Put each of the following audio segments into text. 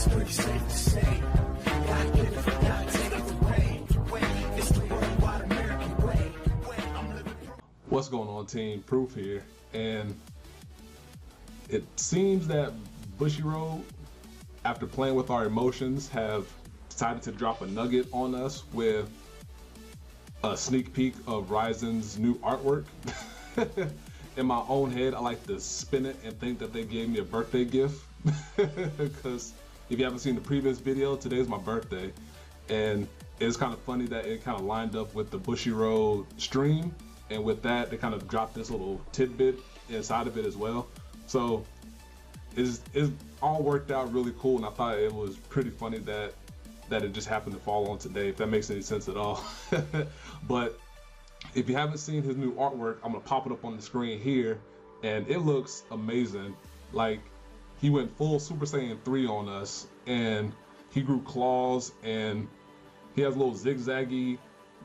it's pretty safe to say. God give it, God take it away. It's the worldwide American way. I'm living. What's going on, team? Proof here, and it seems that Bushiroad, after playing with our emotions, have decided to drop a nugget on us with a sneak peek of Ryzen's new artwork. In my own head, I like to spin it and think that they gave me a birthday gift, because if you haven't seen the previous video, today's my birthday, and it's kind of funny that it kind of lined up with the Bushiroad stream, and with that they kind of dropped this little tidbit inside of it as well. So it's all worked out really cool, and I thought it was pretty funny that it just happened to fall on today, if that makes any sense at all. But if you haven't seen his new artwork, I'm gonna pop it up on the screen here, and it looks amazing. Like, he went full Super Saiyan 3 on us, and he grew claws, and he has a little zigzaggy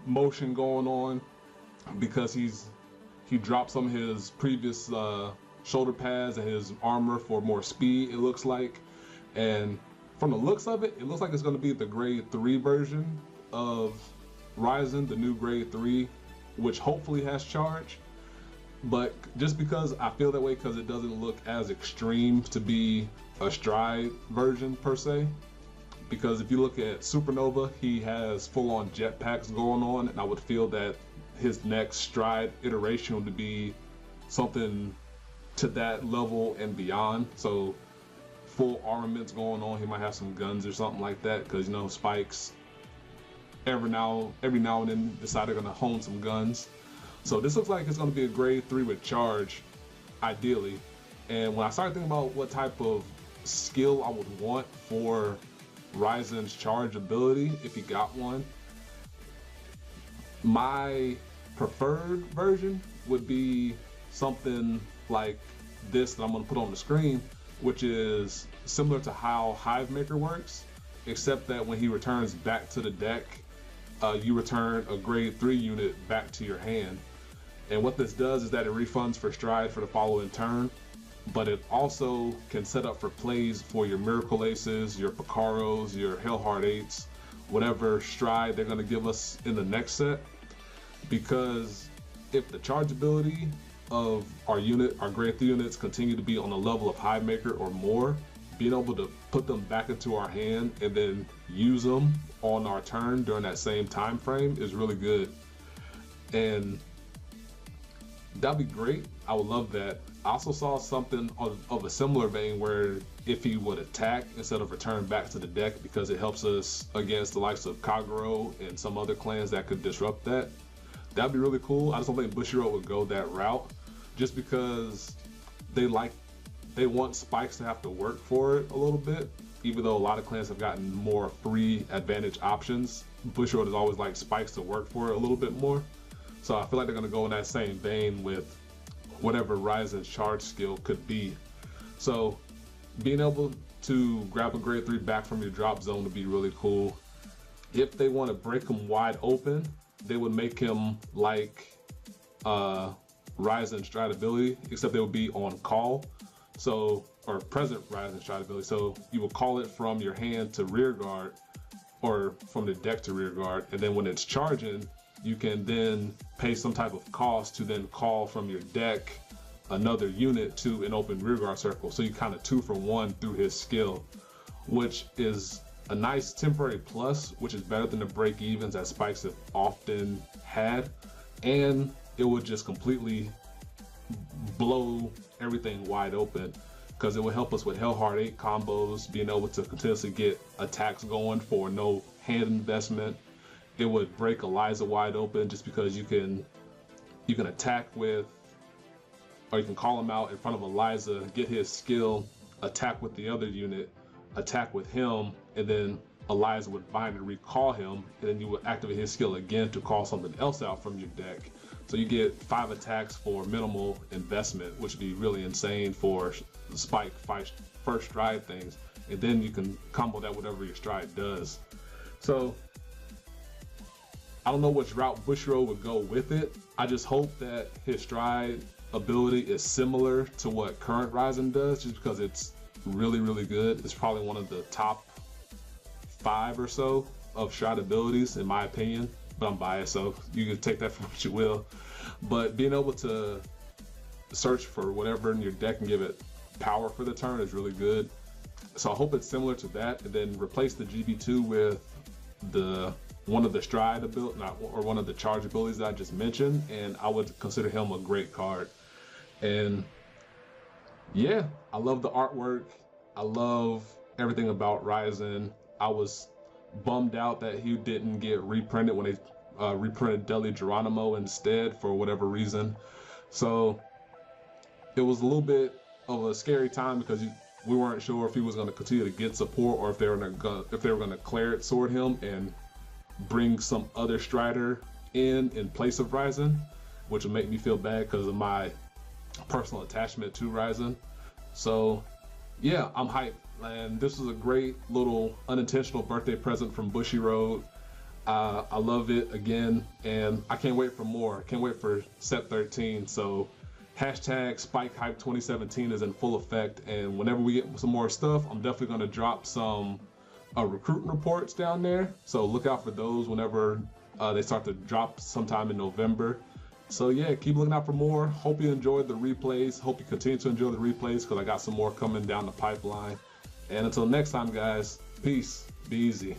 motion going on because he dropped some of his previous shoulder pads and his armor for more speed, it looks like. And from the looks of it, it looks like it's going to be the grade 3 version of Ryzen, the new grade 3, which hopefully has charge. But just because I feel that way, because it doesn't look as extreme to be a stride version per se. Because if you look at Supernova, he has full-on jetpacks going on, and I would feel that his next stride iteration would be something to that level and beyond. So full armaments going on, he might have some guns or something like that, because you know, Spikes every now and then decide they're gonna hone some guns. So this looks like it's gonna be a grade 3 with charge, ideally. And when I started thinking about what type of skill I would want for Ryzen's charge ability, if he got one, my preferred version would be something like this that I'm gonna put on the screen, which is similar to how Hivemaker works, except that when he returns back to the deck, you return a grade 3 unit back to your hand. And what this does is that it refunds for stride for the following turn, but it also can set up for plays for your Miracle Aces, your Picaros, your Hellheart 8s, whatever stride they're gonna give us in the next set. Because if the charge ability of our grade 3 units continue to be on the level of Hivemaker or more, being able to put them back into our hand and then use them on our turn during that same time frame is really good. And that'd be great. I would love that. I also saw something of a similar vein where if he would attack instead of return back to the deck, because it helps us against the likes of Kagero and some other clans that could disrupt that. That'd be really cool. I just don't think Bushiroad would go that route, just because they want Spikes to have to work for it a little bit. Even though a lot of clans have gotten more free advantage options, Bushiroad has always liked Spikes to work for it a little bit more. So I feel like they're gonna go in that same vein with whatever Ryzen's charge skill could be. So being able to grab a grade 3 back from your drop zone would be really cool. If they want to break him wide open, they would make him like Ryzen's stride ability, except they would be on call. So, or present Ryzen's stride ability. So you will call it from your hand to rear guard, or from the deck to rear guard, and then when it's charging, you can then pay some type of cost to then call from your deck another unit to an open rear guard circle. So you kind of 2 for 1 through his skill, which is a nice temporary plus, which is better than the break evens that Spikes have often had. And it would just completely blow everything wide open, because it would help us with Hellheart 8 combos, being able to continuously get attacks going for no hand investment. It would break Eliza wide open, just because you can attack with, or you can call him out in front of Eliza, get his skill, attack with the other unit, attack with him, and then Eliza would bind and recall him, and then you would activate his skill again to call something else out from your deck. So you get 5 attacks for minimal investment, which would be really insane for Spike first stride things, and then you can combo that whatever your stride does. So I don't know which route Bushiroad would go with it. I just hope that his stride ability is similar to what current Ryzen does, just because it's really, really good. It's probably one of the top 5 or so of Shroud abilities, in my opinion, but I'm biased, so you can take that for what you will. But being able to search for whatever in your deck and give it power for the turn is really good. So I hope it's similar to that, and then replace the GB2 with one of the stride ability, or one of the charge abilities that I just mentioned, and I would consider him a great card. And yeah, I love the artwork. I love everything about Ryzen. I was bummed out that he didn't get reprinted when they reprinted Deli Geronimo instead for whatever reason. So it was a little bit of a scary time because we weren't sure if he was going to continue to get support, or if they were going to Claret Sword him and bring some other Strider in place of Ryzen, which would make me feel bad because of my personal attachment to Ryzen. So yeah, I'm hyped, and this was a great little unintentional birthday present from Bushiroad. I love it again, and I can't wait for more. I can't wait for set 13. So hashtag Spike Hype 2017 is in full effect, and whenever we get some more stuff, I'm definitely going to drop some recruiting reports down there. So look out for those whenever they start to drop sometime in November. So yeah, keep looking out for more. Hope you enjoyed the replays. Hope you continue to enjoy the replays, because I got some more coming down the pipeline. And until next time, guys, peace. Be easy.